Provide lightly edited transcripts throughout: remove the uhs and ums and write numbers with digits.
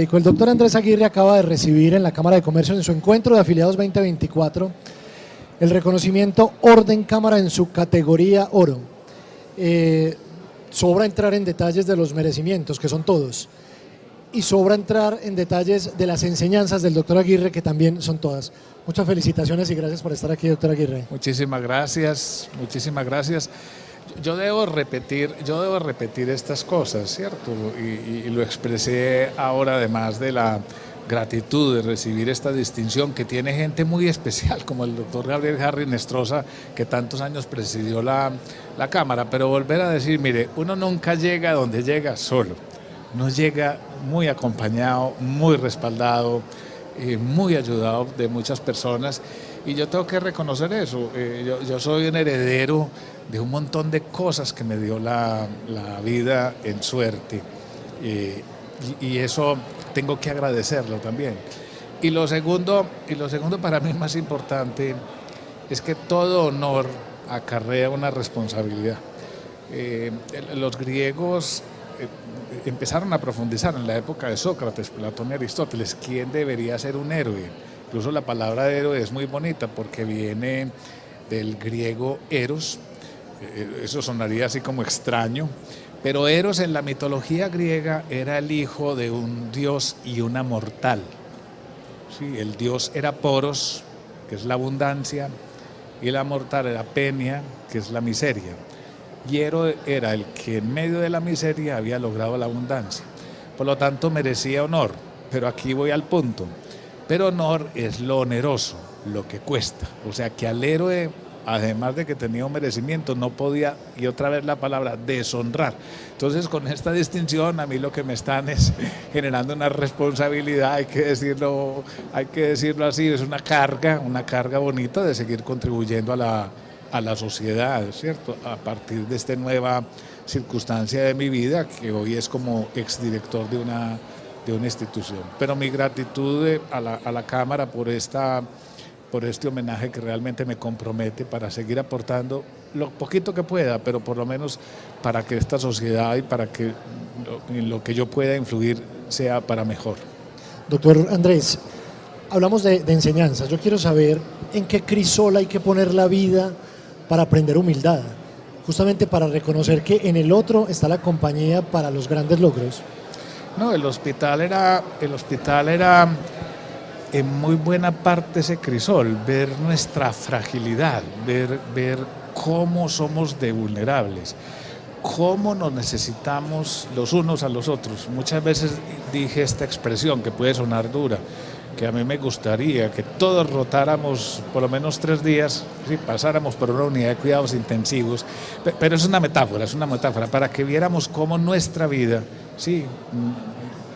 El doctor Andrés Aguirre acaba de recibir en la Cámara de Comercio, en su encuentro de afiliados 2024, el reconocimiento Orden Cámara en su categoría Oro. Sobra entrar en detalles de los merecimientos, que son todos, y sobra entrar en detalles de las enseñanzas del doctor Aguirre, que también son todas. Muchas felicitaciones y gracias por estar aquí, doctor Aguirre. Muchísimas gracias, muchísimas gracias. Yo debo repetir estas cosas, ¿cierto? Y lo expresé ahora, además de la gratitud de recibir esta distinción que tiene gente muy especial, como el doctor Gabriel Harry Nestroza, que tantos años presidió la Cámara. Pero volver a decir, mire, uno nunca llega donde llega solo, no llega muy acompañado, muy respaldado, muy ayudado de muchas personas, y yo tengo que reconocer eso. Yo soy un heredero de un montón de cosas que me dio la vida en suerte, y eso tengo que agradecerlo también. Y lo segundo para mí más importante es que todo honor acarrea una responsabilidad. Los griegos empezaron a profundizar en la época de Sócrates, Platón y Aristóteles, quién debería ser un héroe. Incluso la palabra héroe es muy bonita porque viene del griego eros. Eso sonaría así como extraño, pero Eros en la mitología griega era el hijo de un dios y una mortal. Sí, el dios era Poros, que es la abundancia, y la mortal era Penia, que es la miseria. Y Eros era el que en medio de la miseria había logrado la abundancia. Por lo tanto, merecía honor, pero aquí voy al punto. Pero honor es lo oneroso, lo que cuesta. O sea, que al héroe, además de que tenía un merecimiento, no podía, y otra vez la palabra, deshonrar. Entonces, con esta distinción, a mí lo que me están es generando una responsabilidad, hay que decirlo así, es una carga bonita de seguir contribuyendo a la sociedad, ¿cierto? A partir de esta nueva circunstancia de mi vida, que hoy es como exdirector de una institución. Pero mi gratitud a la Cámara por este homenaje que realmente me compromete para seguir aportando lo poquito que pueda, pero por lo menos para que esta sociedad y para que en lo que yo pueda influir sea para mejor. Doctor Andrés, hablamos de enseñanzas. Yo quiero saber en qué crisol hay que poner la vida para aprender humildad, justamente para reconocer que en el otro está la compañía para los grandes logros. No, el hospital era en muy buena parte ese crisol, ver nuestra fragilidad, ver cómo somos de vulnerables, cómo nos necesitamos los unos a los otros. Muchas veces dije esta expresión que puede sonar dura, que a mí me gustaría que todos rotáramos por lo menos 3 días, si pasáramos por una unidad de cuidados intensivos, pero es una metáfora para que viéramos cómo nuestra vida, sí,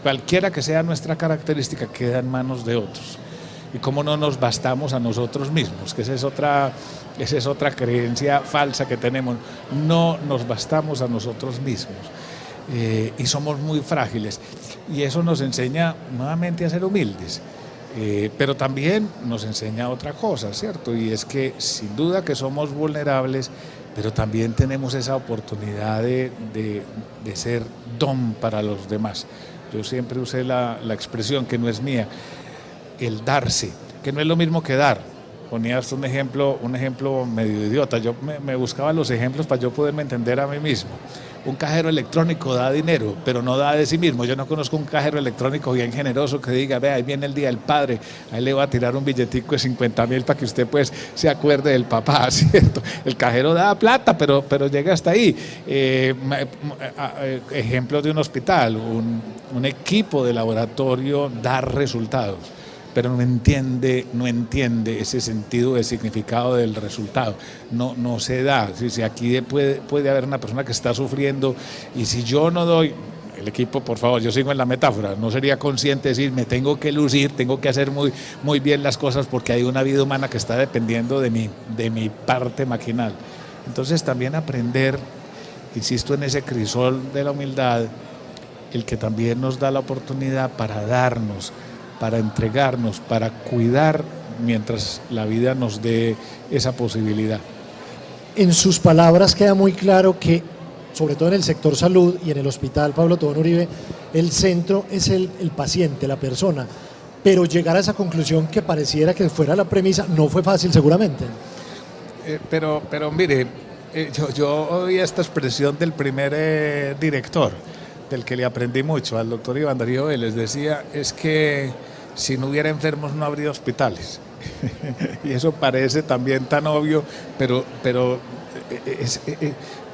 cualquiera que sea nuestra característica, queda en manos de otros, y cómo no nos bastamos a nosotros mismos, que esa es otra creencia falsa que tenemos. No nos bastamos a nosotros mismos, y somos muy frágiles, y eso nos enseña nuevamente a ser humildes, pero también nos enseña otra cosa, ¿cierto? Y es que sin duda que somos vulnerables, pero también tenemos esa oportunidad de ser don para los demás. Yo siempre usé la expresión, que no es mía, el darse, que no es lo mismo que dar. Ponía hasta un ejemplo medio idiota. Yo me buscaba los ejemplos para yo poderme entender a mí mismo. Un cajero electrónico da dinero, pero no da de sí mismo. Yo no conozco un cajero electrónico bien generoso que diga, vea, ahí viene el Día del Padre, ahí le va a tirar un billetico de 50.000 para que usted pues se acuerde del papá, ¿cierto? El cajero da plata, pero llega hasta ahí. Ejemplos de un hospital, un equipo de laboratorio da resultados, pero no entiende ese sentido de significado del resultado, no se da. Si aquí puede haber una persona que está sufriendo, y si yo no doy, el equipo, por favor, yo sigo en la metáfora, no sería consciente de decir, me tengo que lucir, tengo que hacer muy bien las cosas, porque hay una vida humana que está dependiendo de mi parte maquinal. Entonces también aprender, insisto en ese crisol de la humildad, el que también nos da la oportunidad para darnos, para entregarnos, para cuidar mientras la vida nos dé esa posibilidad. En sus palabras queda muy claro que, sobre todo en el sector salud y en el hospital Pablo Tobón Uribe, el centro es el paciente, la persona, pero llegar a esa conclusión que pareciera que fuera la premisa no fue fácil seguramente. Pero mire, yo oí esta expresión del primer director, del que le aprendí mucho, al doctor Iván Darío Vélez, decía, es que si no hubiera enfermos no habría hospitales. Y eso parece también tan obvio, pero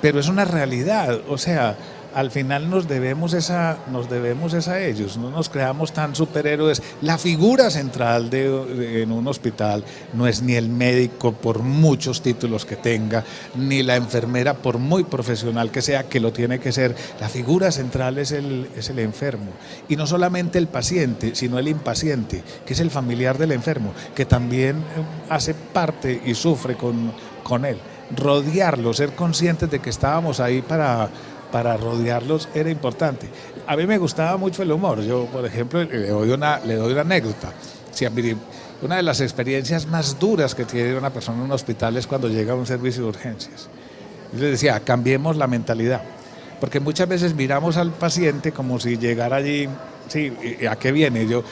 es una realidad. O sea, al final nos debemos esa a ellos, no nos creamos tan superhéroes. La figura central en un hospital no es ni el médico por muchos títulos que tenga, ni la enfermera por muy profesional que sea, que lo tiene que ser. La figura central es el enfermo, y no solamente el paciente, sino el impaciente, que es el familiar del enfermo, que también hace parte y sufre con él. Rodearlo, ser conscientes de que estábamos ahí para rodearlos era importante. A mí me gustaba mucho el humor. Yo, por ejemplo, le doy una anécdota. Sí, una de las experiencias más duras que tiene una persona en un hospital es cuando llega a un servicio de urgencias. Yo les decía, cambiemos la mentalidad, porque muchas veces miramos al paciente como si llegara allí, sí, ¿a qué viene? Yo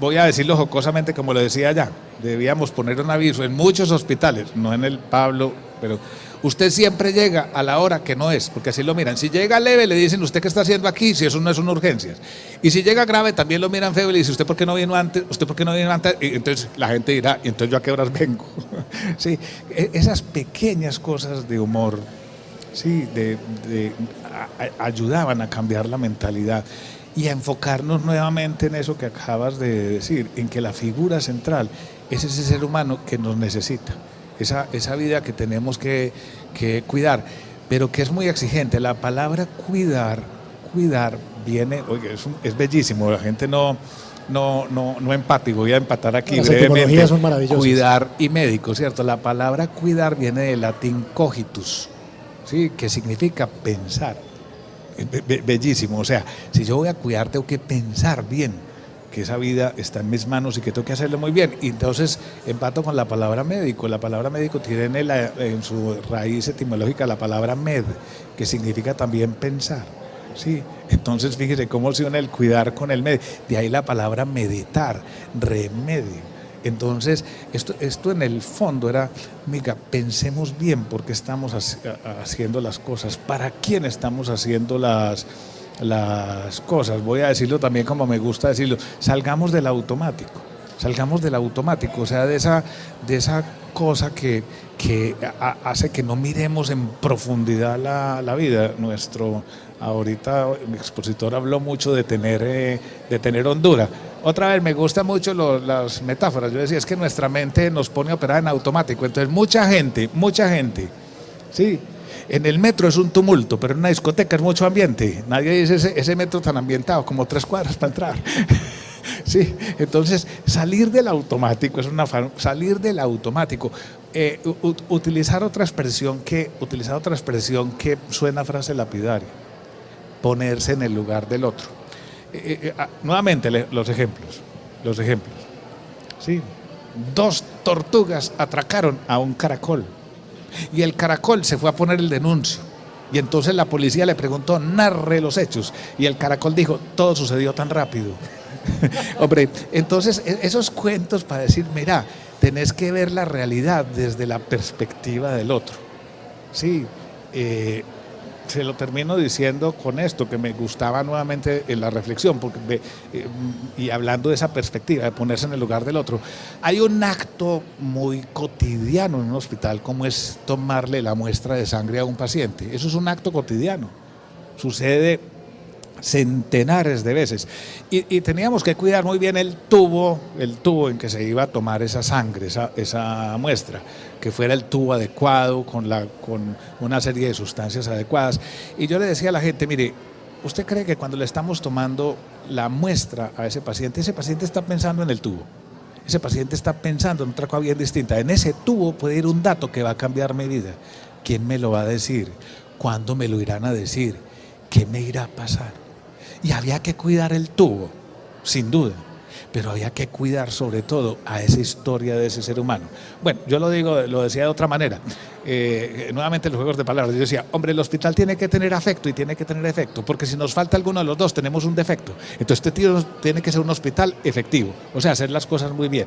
voy a decirlo jocosamente como lo decía allá, debíamos poner un aviso en muchos hospitales, no en el Pablo, pero usted siempre llega a la hora que no es, porque así lo miran. Si llega leve, le dicen, ¿usted qué está haciendo aquí? Si eso no es una urgencia. Y si llega grave, también lo miran feo y le dicen, ¿usted por qué no vino antes? ¿Usted por qué no vino antes? Y entonces la gente dirá, ¿y entonces yo a qué horas vengo? Sí, esas pequeñas cosas de humor, sí, ayudaban a cambiar la mentalidad y a enfocarnos nuevamente en eso que acabas de decir, en que la figura central es ese ser humano que nos necesita. Esa vida que tenemos que cuidar, pero que es muy exigente. La palabra cuidar viene, oye, es bellísimo, la gente no empate, voy a empatar aquí las brevemente. etimologías son maravillosas. Cuidar y médico, ¿cierto? La palabra cuidar viene del latín cogitus, ¿sí? Que significa pensar. Bellísimo, o sea, si yo voy a cuidar tengo que pensar bien que esa vida está en mis manos y que tengo que hacerlo muy bien. Y entonces empato con la palabra médico. La palabra médico tiene en su raíz etimológica la palabra med, que significa también pensar. Sí, entonces fíjese cómo se une el cuidar con el medio. De ahí la palabra meditar, remedio. Entonces, esto en el fondo era, miga, pensemos bien por qué estamos haciendo las cosas, para quién estamos haciendo las cosas. Voy a decirlo también como me gusta decirlo, salgamos del automático, o sea, de esa cosa que hace que no miremos en profundidad la vida. Ahorita mi expositor habló mucho de tener hondura. Otra vez me gustan mucho las metáforas. Yo decía, es que nuestra mente nos pone a operar en automático. Entonces mucha gente, sí, en el metro es un tumulto, pero en una discoteca es mucho ambiente. Nadie dice ese metro tan ambientado, como 3 cuadras para entrar. Sí, entonces salir del automático utilizar otra expresión que suena a frase lapidaria, ponerse en el lugar del otro. Nuevamente los ejemplos. Sí, 2 tortugas atracaron a un caracol y el caracol se fue a poner el denuncio. Y entonces la policía le preguntó, narre los hechos. Y el caracol dijo, todo sucedió tan rápido. Hombre, entonces esos cuentos para decir, mira, tenés que ver la realidad desde la perspectiva del otro. Sí, se lo termino diciendo con esto, que me gustaba nuevamente en la reflexión, porque y hablando de esa perspectiva, de ponerse en el lugar del otro. Hay un acto muy cotidiano en un hospital, como es tomarle la muestra de sangre a un paciente. Eso es un acto cotidiano, sucede centenares de veces, y teníamos que cuidar muy bien el tubo en que se iba a tomar esa sangre, esa muestra, que fuera el tubo adecuado, con una serie de sustancias adecuadas. Y yo le decía a la gente, mire, ¿usted cree que cuando le estamos tomando la muestra a ese paciente está pensando en el tubo? Ese paciente está pensando en otra cosa bien distinta. En ese tubo puede ir un dato que va a cambiar mi vida. ¿Quién me lo va a decir? ¿Cuándo me lo irán a decir? ¿Qué me irá a pasar? Y había que cuidar el tubo, sin duda. pero había que cuidar sobre todo a esa historia de ese ser humano. Bueno, yo lo decía de otra manera, nuevamente los juegos de palabras, yo decía, hombre, el hospital tiene que tener afecto y tiene que tener efecto, porque si nos falta alguno de los dos tenemos un defecto. Entonces este tío tiene que ser un hospital efectivo, o sea, hacer las cosas muy bien,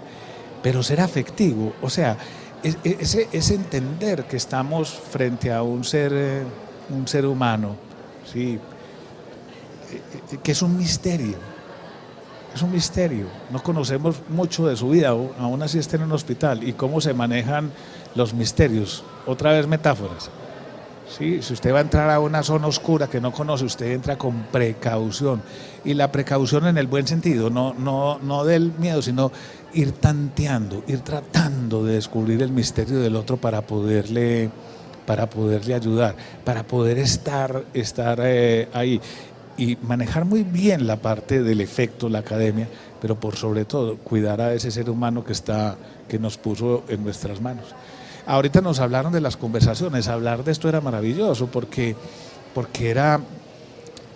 pero ser afectivo, o sea, es entender que estamos frente a un ser humano, ¿sí? Que es un misterio. Es un misterio, no conocemos mucho de su vida, aún así está en un hospital, y cómo se manejan los misterios. Otra vez metáforas. ¿Sí? Si usted va a entrar a una zona oscura que no conoce, usted entra con precaución, y la precaución en el buen sentido, no del miedo, sino ir tanteando, ir tratando de descubrir el misterio del otro para poderle ayudar, para poder estar ahí. Y manejar muy bien la parte del efecto, la academia, pero por sobre todo cuidar a ese ser humano que nos puso en nuestras manos. Ahorita nos hablaron de las conversaciones, hablar de esto era maravilloso porque era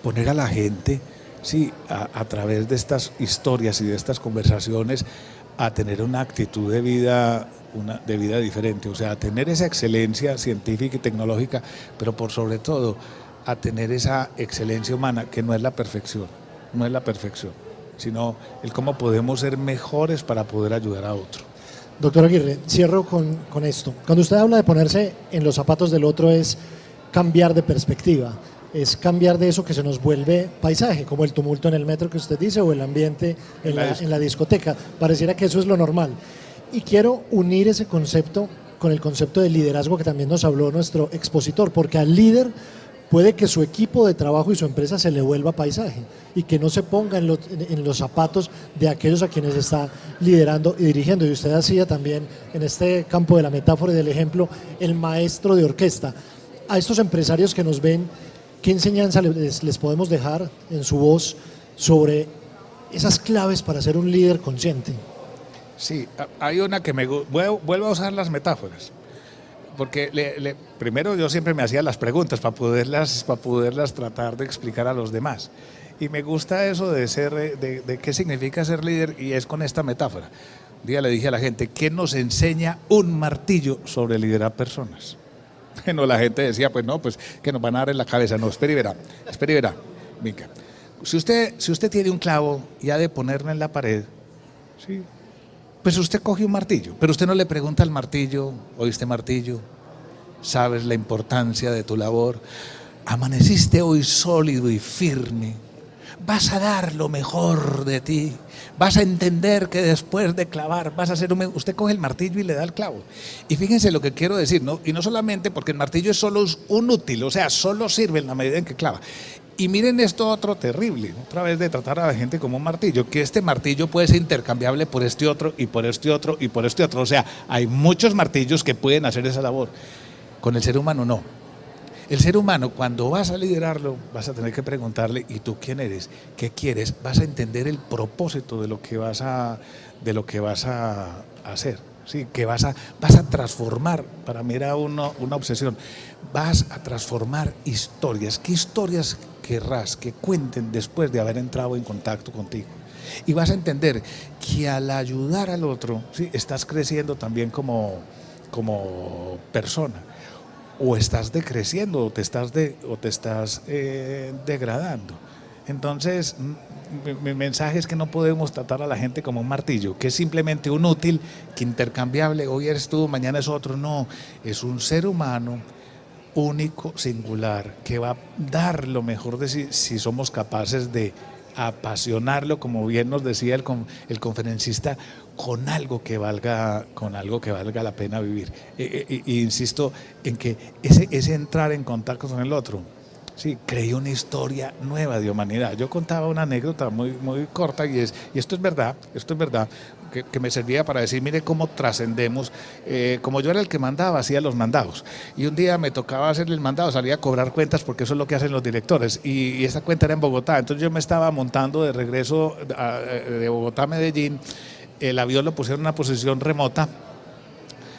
poner a la gente, sí, a través de estas historias y de estas conversaciones, a tener una actitud de vida diferente, o sea, a tener esa excelencia científica y tecnológica, pero por sobre todo a tener esa excelencia humana, que no es la perfección, sino el cómo podemos ser mejores para poder ayudar a otro. Doctor Aguirre, cierro con esto. Cuando usted habla de ponerse en los zapatos del otro, es cambiar de perspectiva, es cambiar de eso que se nos vuelve paisaje, como el tumulto en el metro que usted dice, o el ambiente en la discoteca. Pareciera que eso es lo normal. Y quiero unir ese concepto con el concepto de liderazgo que también nos habló nuestro expositor, porque al líder puede que su equipo de trabajo y su empresa se le vuelva paisaje y que no se ponga en los zapatos de aquellos a quienes está liderando y dirigiendo. Y usted hacía también en este campo de la metáfora y del ejemplo el maestro de orquesta. A estos empresarios que nos ven, ¿qué enseñanza les podemos dejar en su voz sobre esas claves para ser un líder consciente? Sí, hay una que vuelvo a usar las metáforas. Porque primero yo siempre me hacía las preguntas para poderlas tratar de explicar a los demás. Y me gusta eso de qué significa ser líder, y es con esta metáfora. Un día le dije a la gente, ¿qué nos enseña un martillo sobre liderar personas? Bueno, la gente decía, pues no, pues que nos van a dar en la cabeza. No, espere y verá. Venga. Si usted tiene un clavo y ha de ponerlo en la pared, ¿sí?, pues usted coge un martillo, pero usted no le pregunta al martillo, ¿oíste, martillo? ¿Sabes la importancia de tu labor? Amaneciste hoy sólido y firme. Vas a dar lo mejor de ti. Vas a entender que después de clavar vas a ser usted coge el martillo y le da el clavo. Y fíjense lo que quiero decir, ¿no? Y no solamente porque el martillo es solo un útil, o sea, solo sirve en la medida en que clava. Y miren esto otro terrible, otra vez de tratar a la gente como un martillo, que este martillo puede ser intercambiable por este otro y por este otro y por este otro. O sea, hay muchos martillos que pueden hacer esa labor. Con el ser humano no. El ser humano, cuando vas a liderarlo, vas a tener que preguntarle, ¿y tú quién eres? ¿Qué quieres? Vas a entender el propósito de lo que vas a hacer. Sí, que vas a transformar, para mí era una obsesión, vas a transformar historias. ¿Qué historias querrás que cuenten después de haber entrado en contacto contigo? Y vas a entender que al ayudar al otro, ¿sí?, estás creciendo también como persona, o estás decreciendo, o te estás degradando. Entonces, mi mensaje es que no podemos tratar a la gente como un martillo, que es simplemente un útil, que intercambiable, hoy eres tú, mañana es otro. No, es un ser humano único, singular, que va a dar lo mejor de sí si somos capaces de apasionarlo, como bien nos decía el conferencista, con algo que valga la pena vivir. Insisto en que ese entrar en contacto con el otro, sí, creí una historia nueva de humanidad. Yo contaba una anécdota muy, muy corta, y esto es verdad, que me servía para decir, mire cómo trascendemos. Como yo era el que mandaba, hacía los mandados. Y un día me tocaba hacer el mandado, salía a cobrar cuentas, porque eso es lo que hacen los directores. Y esa cuenta era en Bogotá. Entonces yo me estaba montando de regreso de Bogotá a Medellín. El avión lo pusieron en una posición remota.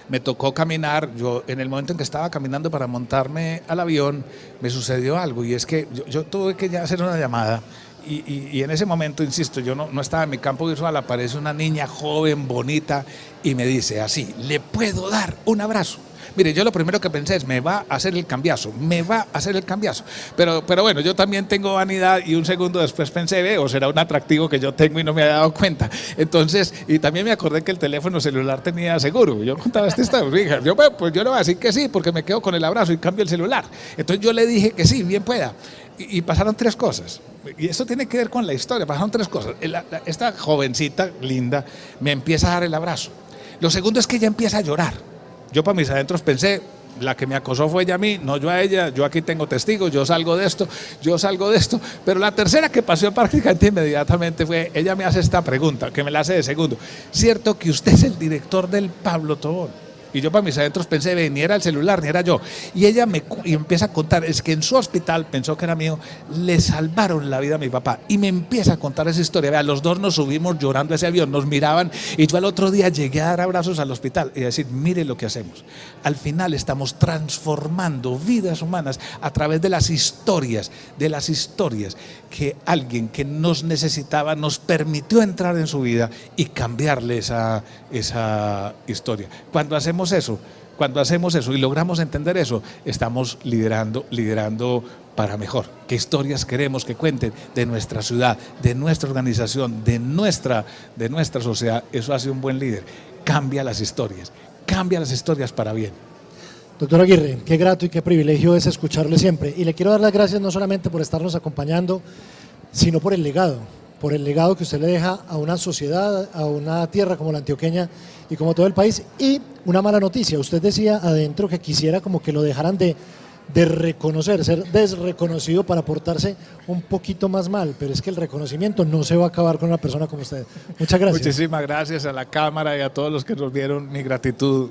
Me tocó caminar. Yo, en el momento en que estaba caminando para montarme al avión, me sucedió algo, y es que yo tuve que ya hacer una llamada, Y en ese momento, insisto, yo no estaba en mi campo visual, aparece una niña joven, bonita, y me dice así, ¿le puedo dar un abrazo? Mire, yo lo primero que pensé es, me va a hacer el cambiazo, me va a hacer el cambiazo. Pero bueno, yo también tengo vanidad y un segundo después pensé, veo, será un atractivo que yo tengo y no me había dado cuenta. Entonces, y también me acordé que el teléfono celular tenía seguro. Yo contaba esta historia, pues yo le voy a decir que sí, porque me quedo con el abrazo y cambio el celular. Entonces yo le dije que sí, bien pueda. Y pasaron 3 cosas. Y eso tiene que ver con la historia, pasaron 3 cosas. Esta jovencita linda me empieza a dar el abrazo. Lo segundo es que ella empieza a llorar. Yo para mis adentros pensé, la que me acosó fue ella a mí, no yo a ella, yo aquí tengo testigos, yo salgo de esto, pero la tercera que pasó prácticamente inmediatamente fue, ella me hace esta pregunta, que me la hace de segundo, ¿cierto que usted es el director del Pablo Tobón? Y yo para mis adentros pensé, ni era el celular, ni era yo. Y ella y empieza a contar, es que en su hospital, pensó que era mío, le salvaron la vida a mi papá. Y me empieza a contar esa historia. Vea, los dos nos subimos llorando a ese avión, nos miraban, y yo al otro día llegué a dar abrazos al hospital y a decir, mire lo que hacemos. Al final estamos transformando vidas humanas a través de las historias que alguien que nos necesitaba nos permitió entrar en su vida y cambiarle esa historia. Cuando hacemos eso y logramos entender eso, estamos liderando para mejor. ¿Qué historias queremos que cuenten de nuestra ciudad, de nuestra organización, de nuestra sociedad? Eso hace un buen líder. Cambia las historias para bien. Doctor Aguirre, qué grato y qué privilegio es escucharle siempre. Y le quiero dar las gracias no solamente por estarnos acompañando, sino por el legado que usted le deja a una sociedad, a una tierra como la antioqueña y como todo el país. Y una mala noticia, usted decía adentro que quisiera como que lo dejaran de reconocer, ser desreconocido para portarse un poquito más mal, pero es que el reconocimiento no se va a acabar con una persona como usted. Muchas gracias. Muchísimas gracias a la Cámara y a todos los que nos vieron, mi gratitud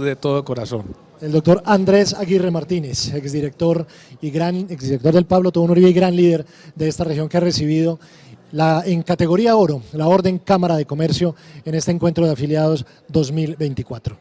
de todo corazón. El doctor Andrés Aguirre Martínez, exdirector del Pablo Tobón Uribe y gran líder de esta región, que ha recibido en categoría oro la Orden Cámara de Comercio en este encuentro de afiliados 2024.